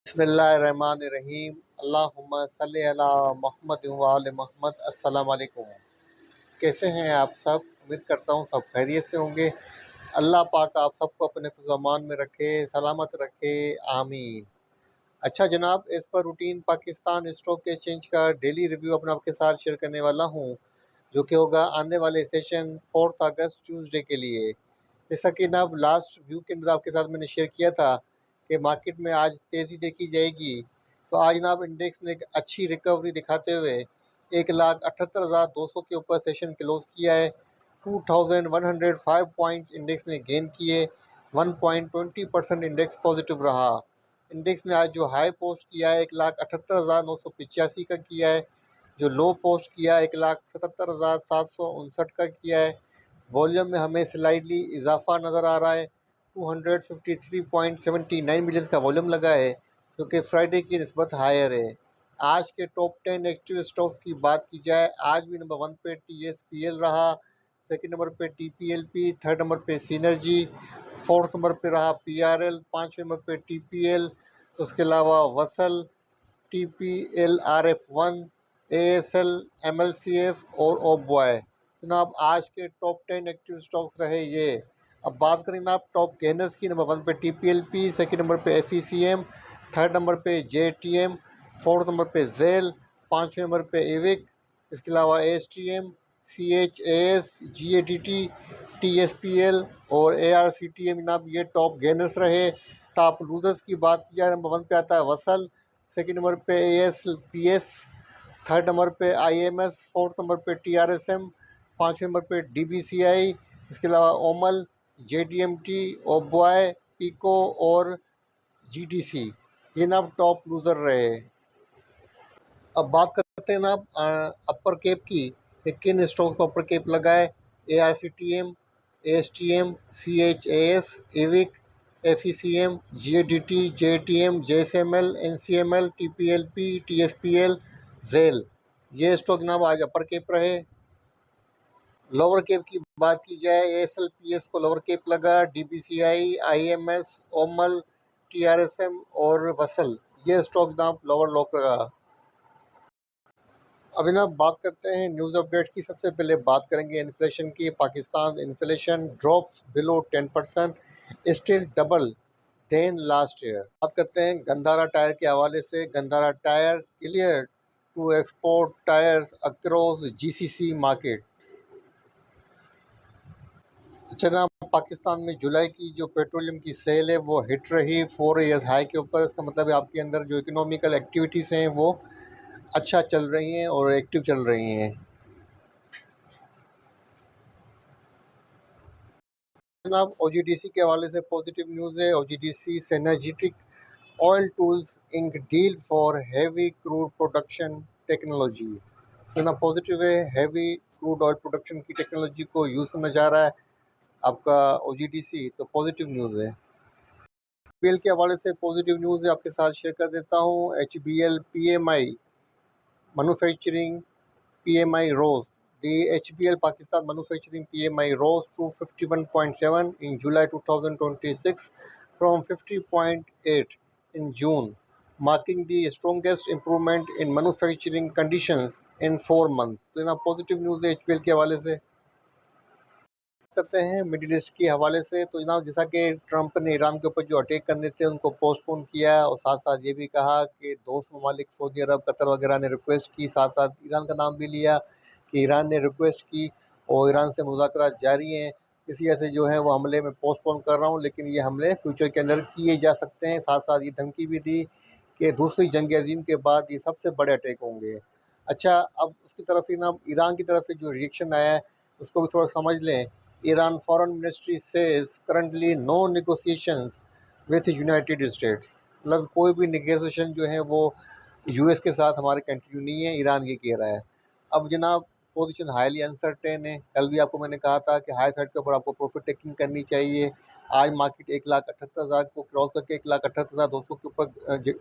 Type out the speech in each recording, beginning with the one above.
बिस्मिल्लाहिर्रहमानिर्रहीम। अल्लाहुम्मा सल्लि अला मुहम्मद व आले मोहम्मद। अस्सलाम वालेकुम। कैसे हैं आप सब? उम्मीद करता हूँ सब खैरियत से होंगे। अल्लाह पाक आप सबको अपने फ़िज़्ल-ओ-अमान में रखे, सलामत रखे, आमीन। अच्छा जनाब, इस पर रूटीन पाकिस्तान स्टॉक एक्सचेंज का डेली रिव्यू अपना आपके साथ शेयर करने वाला हूँ, जो कि होगा आने वाले सेशन 4 अगस्त ट्यूसडे के लिए। जैसा कि जनाब लास्ट व्यू के अंदर आपके साथ मैंने शेयर किया था कि मार्केट में आज तेज़ी देखी जाएगी, तो आज जनाब इंडेक्स ने एक अच्छी रिकवरी दिखाते हुए 1,78,200 के ऊपर सेशन क्लोज़ किया है। 2105 पॉइंट्स इंडेक्स ने गेन किए। 1.20% इंडेक्स पॉजिटिव रहा। इंडेक्स ने आज जो हाई पोस्ट किया है 1,78,985 का किया है। जो लो पोस्ट किया 1,77,759 का किया है। वॉल्यूम में हमें स्लाइडली इजाफा नज़र आ रहा है। 253.79 मिलियन का वॉल्यूम लगा है, जो कि फ्राइडे की निस्बत हायर है। आज के टॉप 10 एक्टिव स्टॉक्स की बात की जाए, आज भी नंबर 1 पे TSPL रहा, सेकंड नंबर पे TPLP, थर्ड नंबर पे सिनर्जी, फोर्थ नंबर पे रहा PRL, पाँचवें नंबर पे TPL, उसके अलावा वसल, TPLRF1, ASL, MLCF और ओबॉय। जनाब आज के टॉप 10 एक्टिव स्टॉक्स रहे ये। अब बात करें ना आप टॉप गेनर्स की, नंबर 1 पे TPLP, सेकंड नंबर पे FECM, थर्ड नंबर पे JTM, फोर्थ नंबर पे जेल, पाँचवें नंबर पे एविक, इसके अलावा ASTM, CHAS, GATT, TSPL और ARCTM। जनाब ये टॉप गेनर्स रहे। टॉप लूजर्स की बात की जाए, नंबर 1 पे आता है वसल, सेकंड नंबर पे ASPS, थर्ड नंबर पे IMS, फोर्थ नंबर पे TRSM, पाँचवें नंबर पे DBCI, इसके अलावा ओमल, JDMT, ओबॉय, पीको और GDC। ये ना टॉप लूज़र रहे। अब बात करते हैं ना अपर केप की, कि किन स्टॉक्स को अपर केप लगा है। ARCTM, ASTM, CHAS, एविक, FECM, GADT, JTM, JSML, NCML, TPLP, TSPL, जेल। ये स्टॉक जनाब आज अपर केप रहे। लोअर केप की बात की जाए, ASLPS को लोअर केप लगा, DBCI, IMS, ओमल, TRSM और वसल, ये स्टॉक जनाब लोअर लॉक लगा। अभी ना बात करते हैं न्यूज़ अपडेट की। सबसे पहले बात करेंगे इन्फ्लेशन की। Pakistan inflation drops below 10%, still double than last year. बात करते हैं गंधारा टायर के हवाले से। Gandhara tyre clear to export tyres across GCC market. अच्छा ना, पाकिस्तान में जुलाई की जो पेट्रोलियम की सेल है वो हिट रही 4 ईयर्स हाई के ऊपर। इसका मतलब है आपके अंदर जो इकोनॉमिकल एक्टिविटीज़ हैं वो अच्छा चल रही हैं और एक्टिव चल रही हैं। जनाब OGDC के हवाले से पॉजिटिव न्यूज़ है। OGDC synergetic oil tools inc deal for heavy crude production technology. ना पॉजिटिव है, हैवी क्रूड ऑयल प्रोडक्शन की टेक्नोलॉजी को यूज़ करना चाह रहा है आपका OGDC, तो पॉजिटिव न्यूज़ है। HBL के हवाले से पॉजिटिव न्यूज़ है, आपके साथ शेयर कर देता हूँ। HBL PMI manufacturing PMI rose. The HBL Pakistan manufacturing PMI rose to 51.7 in July 2026 from 50.8 in June, marking the strongest improvement in manufacturing conditions in 4 months. तो ना पॉजिटिव न्यूज़ है HBL के हवाले से। करते हैं मिडिल ईस्ट के हवाले से। तो जनाब जैसा कि ट्रंप ने ईरान के ऊपर जो अटैक करने थे उनको पोस्टपोन किया और साथ साथ ये भी कहा कि दोस्त ममालिक सऊदी अरब, कतर वगैरह ने रिक्वेस्ट की, साथ साथ ईरान का नाम भी लिया कि ईरान ने रिक्वेस्ट की और ईरान से मुज़ाकरात जारी हैं। इसी वजह से जो है वो हमले में पोस्टपोन कर रहा हूँ, लेकिन ये हमले फ्यूचर के अंदर किए जा सकते हैं। साथ साथ ये धमकी भी दी कि दूसरी जंग अज़ीम के बाद ये सबसे बड़े अटैक होंगे। अच्छा, अब उसकी तरफ से ना ईरान की तरफ से जो रिएक्शन आया है उसको भी थोड़ा समझ लें। Iran foreign ministry says currently no negotiations with United States. मतलब कोई भी नेगोशिएशन जो है वो US के साथ हमारे कंटिन्यू नहीं है, ईरान ये कह रहा है। अब जनाब पोजीशन हाईली अनसर्टेन है। कल भी आपको मैंने कहा था कि हाई साइड के ऊपर आपको प्रॉफिट टेकिंग करनी चाहिए। आज मार्केट 1,78,000 को क्रॉस करके 1,78,200 के ऊपर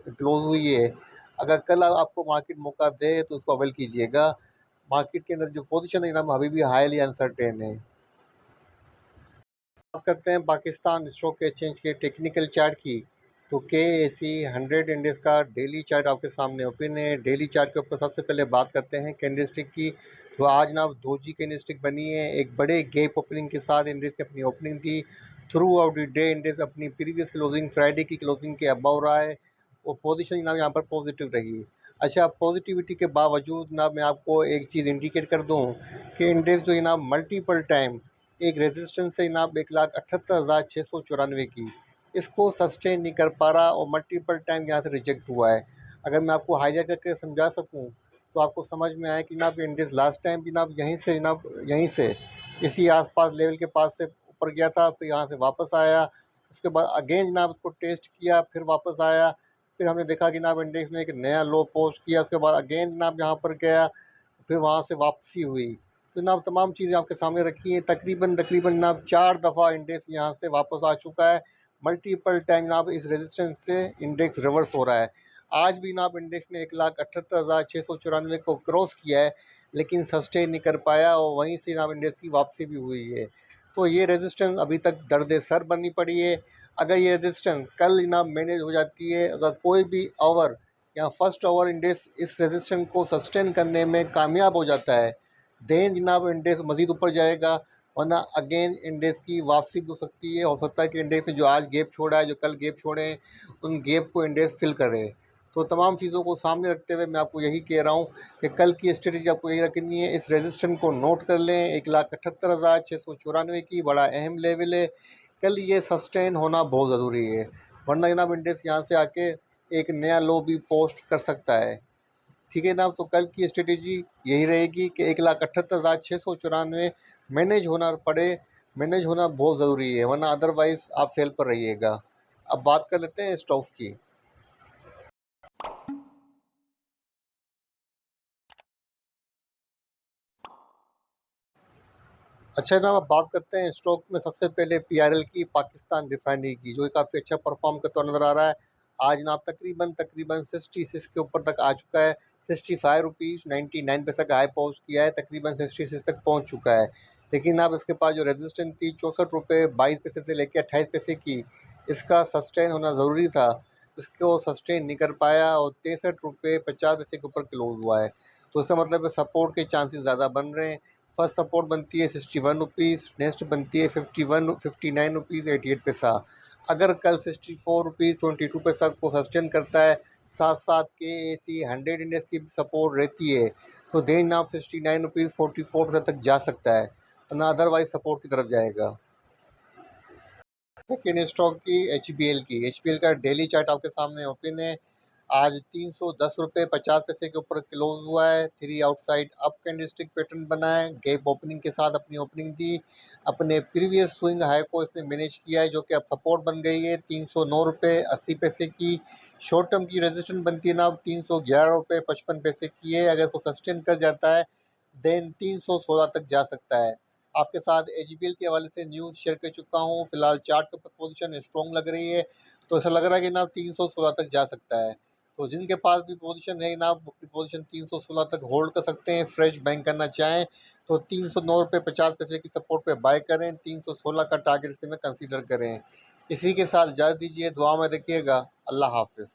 क्लोज हुई है। अगर कल आपको मार्केट मौका दे तो उसको अवेल कीजिएगा। मार्केट के अंदर जो पोजीशन है जनाब अभी भी हाईली अनसर्टेन है। बात करते हैं पाकिस्तान स्टॉक एक्सचेंज के टेक्निकल चार्ट की। तो के ए सी 100 इंडेक्स का डेली चार्ट आपके सामने ओपन है। डेली चार्ट के ऊपर सबसे पहले बात करते हैं कैंडलस्टिक की। तो आज ना दोजी कैंडलस्टिक बनी है, एक बड़े गैप ओपनिंग के साथ इंडेक्स ने अपनी opening the. Through out the day index अपनी प्रीवियस क्लोजिंग फ्राइडे की क्लोजिंग के अबव रहा है। वो पोजीशन जनाब यहाँ पर पॉजिटिव रही। अच्छा, पॉजिटिविटी के बावजूद ना मैं आपको एक चीज़ इंडिकेट कर दूँ कि इंडेक्स जो जनाब मल्टीपल टाइम एक रेजिस्टेंस है जनाब 1,78,694 की, इसको सस्टेन नहीं कर पा रहा और मल्टीपल टाइम यहाँ से रिजेक्ट हुआ है। अगर मैं आपको हाईलाइट करके समझा सकूँ तो आपको समझ में आए कि जनाब इंडेक्स लास्ट टाइम भी जनाब यहीं से इसी आसपास लेवल के पास से ऊपर गया था, फिर यहाँ से वापस आया। उसके बाद अगेन जनाब उसको टेस्ट किया, फिर वापस आया। फिर हमने देखा कि जनाब इंडेक्स ने एक नया लो पोस्ट किया, उसके बाद अगेन जनाब यहाँ पर गया, फिर वहाँ से वापसी हुई। तो जनाब तमाम चीज़ें आपके सामने रखी हैं। तकरीबन तकरीबन जनाब 4 दफ़ा इंडेक्स यहाँ से वापस आ चुका है। मल्टीपल टाइम जनाब इस रेजिस्टेंस से इंडेक्स रिवर्स हो रहा है। आज भी जनाब इंडेक्स ने 1,78,694 को क्रॉस किया है, लेकिन सस्टेन नहीं कर पाया और वहीं से जनाब इंडेक्स की वापसी भी हुई है। तो ये रेजिस्टेंस अभी तक दर्द सर बनी पड़ी है। अगर ये रेजिस्टेंस कल जनाब मैनेज हो जाती है, अगर कोई भी ओवर या फर्स्ट ओवर इंडेक्स इस रेजिस्टेंस को सस्टेन करने में कामयाब हो जाता है, देन जनाब इंडेक्स मज़ीद ऊपर जाएगा, वरना अगेन इंडेक्स की वापसी भी हो सकती है। हो सकता है कि इंडेक्स ने जो आज गैप छोड़ा है, जो कल गैप छोड़े हैं, उन गैप को इंडेक्स फिल करे। तो तमाम चीज़ों को सामने रखते हुए मैं आपको यही कह रहा हूँ कि कल की स्ट्रेटजी आपको यही रखनी है। इस रेजिस्टेंस को नोट कर लें, 1,78,694 की बड़ा अहम लेवल है। कल ये सस्टेन होना बहुत ज़रूरी है, वरना जनाब इंडेक्स यहाँ से आके एक नया लो भी पोस्ट कर सकता है। ठीक है जनाब, तो कल की स्ट्रेटेजी यही रहेगी कि 1,78,694 मैनेज होना पड़े। मैनेज होना बहुत ज़रूरी है, वरना अदरवाइज़ आप सेल पर रहिएगा। अब बात कर लेते हैं स्टॉक्स की। अच्छा जनाब, अब बात करते हैं स्टॉक में सबसे पहले पीआरएल की, पाकिस्तान रिफाइनरी की, जो काफ़ी अच्छा परफॉर्म करता हुआ नज़र आ रहा है। आज जनाब तकरीबन तकरीबन 66 के ऊपर तक आ चुका है। 65 रुपीज़ 99 पैसे का हाई पहुँच किया है, तकरीबन 66 तक पहुँच चुका है। लेकिन अब इसके पास जो रेजिस्टेंस थी 64 रुपये 22 पैसे से लेकर 28 पैसे की, इसका सस्टेन होना ज़रूरी था। इसको सस्टेन नहीं कर पाया और 63 रुपये 50 पैसे के ऊपर क्लोज हुआ है। तो इसका मतलब है सपोर्ट के चांसेस ज़्यादा बन रहे हैं। फर्स्ट सपोर्ट बनती है 61 रुपीज़, नेक्स्ट बनती है 59 रुपीज़ 88 पैसा। अगर कल 64 रुपीज़ 22 पैसा को सस्टेन करता है, साथ साथ के ए सी 100 इंडेक्स की भी सपोर्ट रहती है, तो देन आप 69 रुपीज़ 44 पैसा तक जा सकता है, वरना अदरवाइज सपोर्ट की तरफ जाएगा। सेकेंड स्टॉक की एच पी एल का डेली चार्ट आपके सामने ओपन है। आज 310 रुपये 50 पैसे के ऊपर क्लोज हुआ है। Three outside up candlestick pattern बना है, गैप ओपनिंग के साथ अपनी ओपनिंग दी। अपने प्रीवियस स्विंग हाई को इसने मैनेज किया है, जो कि अब सपोर्ट बन गई है 309 रुपये 80 पैसे की। शॉर्ट टर्म की रेजिस्टेंस बनती है ना, अब 311 रुपये 55 पैसे की है। अगर इसको सस्टेन कर जाता है, देन 316 तक जा सकता है। आपके साथ एचबीएल के हवाले से न्यूज़ शेयर कर चुका हूँ। फिलहाल चार्ट के ऊपर पोजीशन स्ट्रॉन्ग लग रही है, तो ऐसा लग रहा है कि ना 316 तक जा सकता है। तो जिनके पास भी पोजीशन है ना, अपनी पोजीशन 316 तक होल्ड कर सकते हैं। फ्रेश बैंक करना चाहें तो 309 रुपये 50 पैसे की सपोर्ट पे बाय करें, 316 का टारगेट इसके अंदर कंसीडर करें। इसी के साथ इजाज़त दीजिए, दुआ में रखिएगा। अल्लाह हाफिज़।